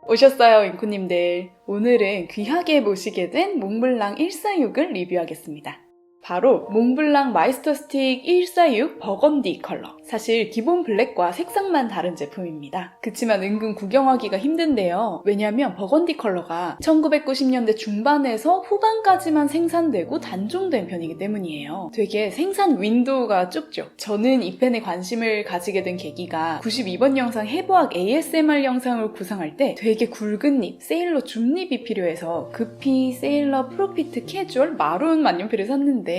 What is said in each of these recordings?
오셨어요, 윙코님들. 오늘은 귀하게 모시게 된 몽블랑 146을 리뷰하겠습니다. 바로 몽블랑 마이스터 스틱 146 버건디 컬러. 사실 기본 블랙과 색상만 다른 제품입니다. 그치만 은근 구경하기가 힘든데요. 왜냐면 버건디 컬러가 1990년대 중반에서 후반까지만 생산되고 단종된 편이기 때문이에요. 되게 생산 윈도우가 좁죠. 저는 이 펜에 관심을 가지게 된 계기가 92번 영상 해부학 ASMR 영상을 구상할 때 되게 굵은 립, 세일러 줌립이 필요해서 급히 세일러 프로피트 캐주얼 마룬 만년필을 샀는데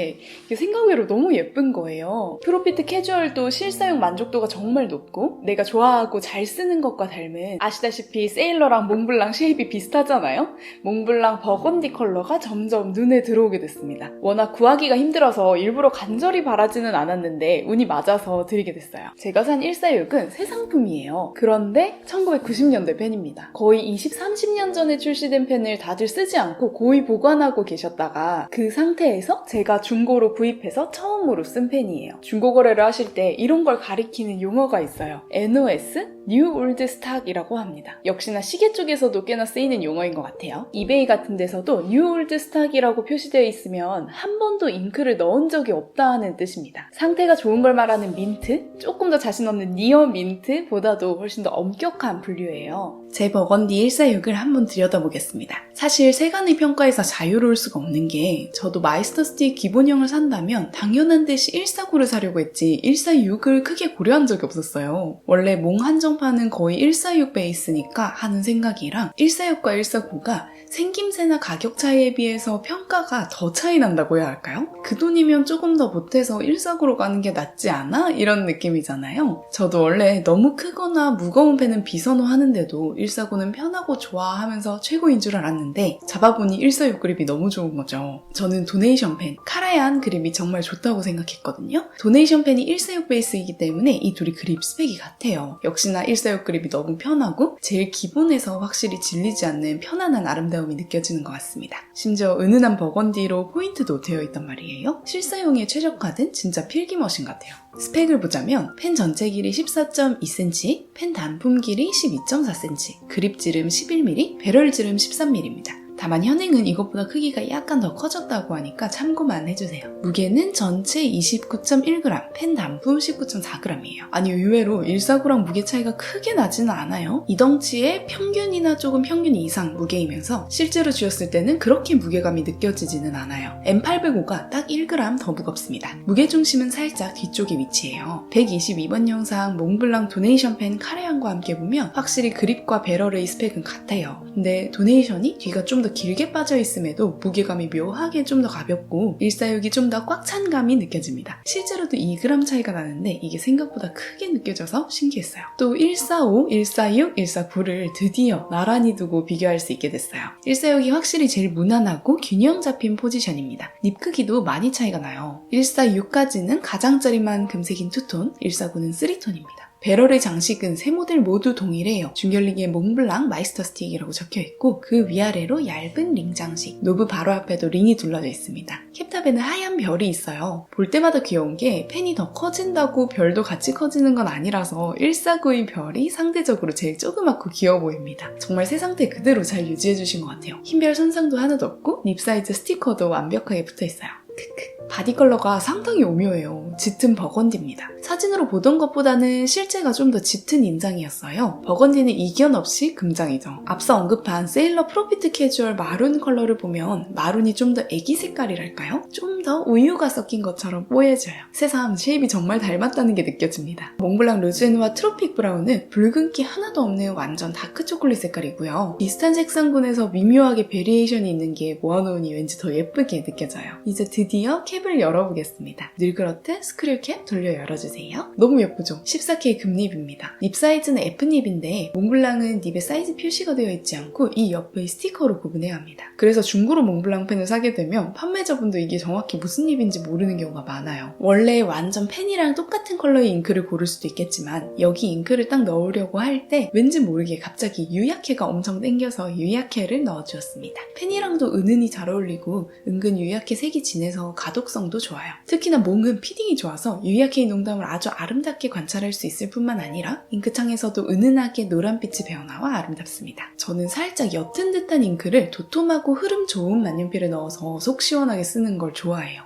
이게 생각외로 너무 예쁜 거예요. 프로피트 캐주얼도 실사용 만족도가 정말 높고 내가 좋아하고 잘 쓰는 것과 닮은, 아시다시피 세일러랑 몽블랑 쉐입이 비슷하잖아요? 몽블랑 버건디 컬러가 점점 눈에 들어오게 됐습니다. 워낙 구하기가 힘들어서 일부러 간절히 바라지는 않았는데 운이 맞아서 드리게 됐어요. 제가 산 146은 새 상품이에요. 그런데 1990년대 펜입니다. 거의 20, 30년 전에 출시된 펜을 다들 쓰지 않고 고이 보관하고 계셨다가 그 상태에서 제가 중고로 구입해서 처음으로 쓴 펜이에요. 중고 거래를 하실 때 이런 걸 가리키는 용어가 있어요. NOS? New Old Stock이라고 합니다. 역시나 시계 쪽에서도 꽤나 쓰이는 용어인 것 같아요. 이베이 같은 데서도 New Old Stock이라고 표시되어 있으면 한 번도 잉크를 넣은 적이 없다는 뜻입니다. 상태가 좋은 걸 말하는 민트? 조금 더 자신 없는 니어 민트보다도 훨씬 더 엄격한 분류예요. 제 버건디 146을 한번 들여다보겠습니다. 사실 세간의 평가에서 자유로울 수가 없는 게, 저도 마이스터 스틱 기본형을 산다면 당연한 듯이 149를 사려고 했지 146을 크게 고려한 적이 없었어요. 원래 몽 한정판은 거의 146 베이스니까 하는 생각이랑 146과 149가 생김새나 가격 차이에 비해서 평가가 더 차이 난다고 해야 할까요? 그 돈이면 조금 더 보태서 149로 가는 게 낫지 않아? 이런 느낌이잖아요. 저도 원래 너무 크거나 무거운 펜은 비선호하는데도 149는 편하고 좋아하면서 최고인 줄 알았는데 잡아보니 146 그립이 너무 좋은 거죠. 저는 도네이션 펜, 카라얀 그립이 정말 좋다고 생각했거든요. 도네이션 펜이 146 베이스이기 때문에 이 둘이 그립 스펙이 같아요. 역시나 146 그립이 너무 편하고 제일 기본에서 확실히 질리지 않는 편안한 아름다움이 느껴지는 것 같습니다. 심지어 은은한 버건디로 포인트도 되어 있단 말이에요. 실사용에 최적화된 진짜 필기머신 같아요. 스펙을 보자면 펜 전체 길이 14.2cm, 펜 단품 길이 12.4cm, 그립지름 11mm, 배럴지름 13mm입니다. 다만 현행은 이것보다 크기가 약간 더 커졌다고 하니까 참고만 해주세요. 무게는 전체 29.1g, 펜 단품 19.4g이에요. 아니 의외로 149랑 무게 차이가 크게 나지는 않아요. 이 덩치의 평균이나 조금 평균 이상 무게이면서 실제로 쥐었을 때는 그렇게 무게감이 느껴지지는 않아요. M805가 딱 1g 더 무겁습니다. 무게중심은 살짝 뒤쪽에 위치해요. 122번 영상 몽블랑 도네이션 펜 카레안과 함께 보면 확실히 그립과 배럴의 스펙은 같아요. 근데 도네이션이 뒤가 좀 더 길게 빠져 있음에도 무게감이 묘하게 좀 더 가볍고 146이 좀 더 꽉 찬 감이 느껴집니다. 실제로도 2g 차이가 나는데 이게 생각보다 크게 느껴져서 신기했어요. 또 145, 146, 149를 드디어 나란히 두고 비교할 수 있게 됐어요. 146이 확실히 제일 무난하고 균형 잡힌 포지션입니다. 립 크기도 많이 차이가 나요. 146까지는 가장자리만 금색인 투톤, 149는 3톤입니다. 배럴의 장식은 세 모델 모두 동일해요. 중결리기에 몽블랑 마이스터 스틱이라고 적혀있고 그 위아래로 얇은 링 장식, 노브 바로 앞에도 링이 둘러져 있습니다. 캡탑에는 하얀 별이 있어요. 볼 때마다 귀여운 게 펜이 더 커진다고 별도 같이 커지는 건 아니라서 149의 별이 상대적으로 제일 조그맣고 귀여워 보입니다. 정말 새 상태 그대로 잘 유지해주신 것 같아요. 흰별 손상도 하나도 없고 립 사이즈 스티커도 완벽하게 붙어있어요. 크크. 바디 컬러가 상당히 오묘해요. 짙은 버건디입니다. 사진으로 보던 것보다는 실제가 좀 더 짙은 인상이었어요. 버건디는 이견 없이 금장이죠. 앞서 언급한 세일러 프로피트 캐주얼 마룬 컬러를 보면 마룬이 좀 더 애기 색깔이랄까요? 좀 더 우유가 섞인 것처럼 뽀얘져요. 새삼 쉐입이 정말 닮았다는 게 느껴집니다. 몽블랑 루즈앤와 트로픽 브라운은 붉은기 하나도 없는 완전 다크 초콜릿 색깔이고요. 비슷한 색상군에서 미묘하게 베리에이션이 있는 게 모아놓으니 왠지 더 예쁘게 느껴져요. 이제 드디어 캡을 열어보겠습니다. 늘 그렇듯 스크류 캡 돌려 열어주세요. 너무 예쁘죠? 14K 금립입니다. 립 사이즈는 F닙인데 몽블랑은 립에 사이즈 표시가 되어 있지 않고 이 옆의 스티커로 구분해야 합니다. 그래서 중고로 몽블랑 펜을 사게 되면 판매자분도 이게 정확히 무슨 립인지 모르는 경우가 많아요. 원래 완전 펜이랑 똑같은 컬러의 잉크를 고를 수도 있겠지만 여기 잉크를 딱 넣으려고 할 때 왠지 모르게 갑자기 유약해가 엄청 땡겨서 유약해를 넣어주었습니다. 펜이랑도 은은히 잘 어울리고 은근 유약해 색이 진해서 가독 지속성도 좋아요. 특히나 몽은 피딩이 좋아서 유리아케인 농담을 아주 아름답게 관찰할 수 있을 뿐만 아니라 잉크창에서도 은은하게 노란빛이 배어나와 아름답습니다. 저는 살짝 옅은 듯한 잉크를 도톰하고 흐름 좋은 만년필에 넣어서 속 시원하게 쓰는 걸 좋아해요.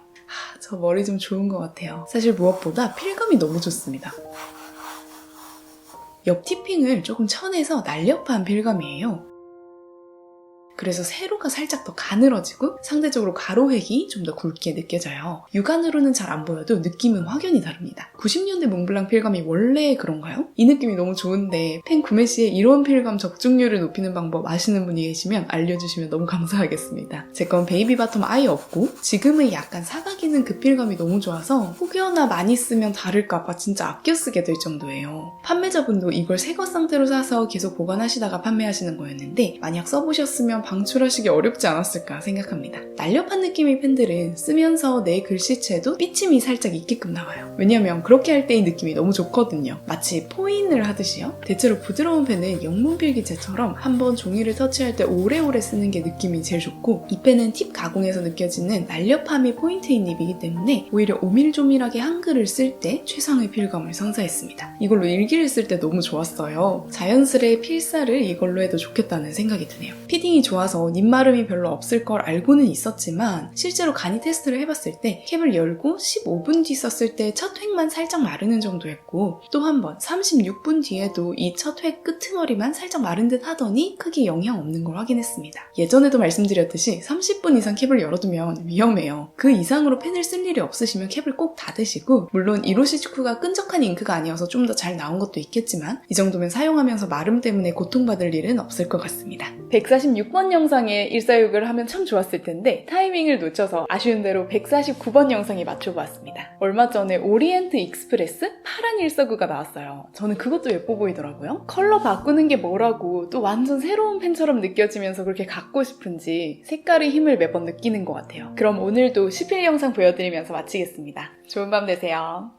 저 머리 좀 좋은 것 같아요. 사실 무엇보다 필감이 너무 좋습니다. 옆 티핑을 조금 쳐내서 날렵한 필감이에요. 그래서 세로가 살짝 더 가늘어지고 상대적으로 가로획이 좀 더 굵게 느껴져요. 육안으로는 잘 안 보여도 느낌은 확연히 다릅니다. 90년대 몽블랑 필감이 원래 그런가요? 이 느낌이 너무 좋은데 펜 구매 시에 이런 필감 적중률을 높이는 방법 아시는 분이 계시면 알려주시면 너무 감사하겠습니다. 제 건 베이비 바텀 아예 없고 지금은 약간 사각이는 그 필감이 너무 좋아서 혹여나 많이 쓰면 다를까봐 진짜 아껴 쓰게 될 정도예요. 판매자분도 이걸 새거 상태로 사서 계속 보관하시다가 판매하시는 거였는데 만약 써보셨으면 방출하시기 어렵지 않았을까 생각합니다. 날렵한 느낌의 펜들은 쓰면서 내 글씨체도 삐침이 살짝 있게끔 나와요. 왜냐면 그렇게 할 때의 느낌이 너무 좋거든요. 마치 포인을 하듯이요. 대체로 부드러운 펜은 영문필기체처럼 한번 종이를 터치할 때 오래오래 쓰는 게 느낌이 제일 좋고 이 펜은 팁 가공에서 느껴지는 날렵함이 포인트인 립이기 때문에 오히려 오밀조밀하게 한글을 쓸 때 최상의 필감을 선사했습니다. 이걸로 일기를 쓸 때 너무 좋았어요. 자연스레 필사를 이걸로 해도 좋겠다는 생각이 드네요. 피딩이 좋아서 닙마름이 별로 없을 걸 알고는 있었지만 실제로 간이 테스트를 해봤을 때 캡을 열고 15분 뒤 썼을 때 첫 획만 살짝 마르는 정도였고 또 한 번 36분 뒤에도 이 첫 획 끄트머리만 살짝 마른 듯 하더니 크게 영향 없는 걸 확인했습니다. 예전에도 말씀드렸듯이 30분 이상 캡을 열어두면 위험해요. 그 이상으로 펜을 쓸 일이 없으시면 캡을 꼭 닫으시고 물론 이로시즈쿠가 끈적한 잉크가 아니어서 좀 더 잘 나온 것도 있겠지만 이 정도면 사용하면서 마름 때문에 고통받을 일은 없을 것 같습니다. 146번 영상에 146을 하면 참 좋았을 텐데 타이밍을 놓쳐서 아쉬운 대로 149번 영상에 맞춰보았습니다. 얼마 전에 오리엔트 익스프레스 파란 149가 나왔어요. 저는 그것도 예뻐 보이더라고요. 컬러 바꾸는 게 뭐라고 또 완전 새로운 펜처럼 느껴지면서 그렇게 갖고 싶은지 색깔의 힘을 매번 느끼는 것 같아요. 그럼 오늘도 10일 영상 보여드리면서 마치겠습니다. 좋은 밤 되세요.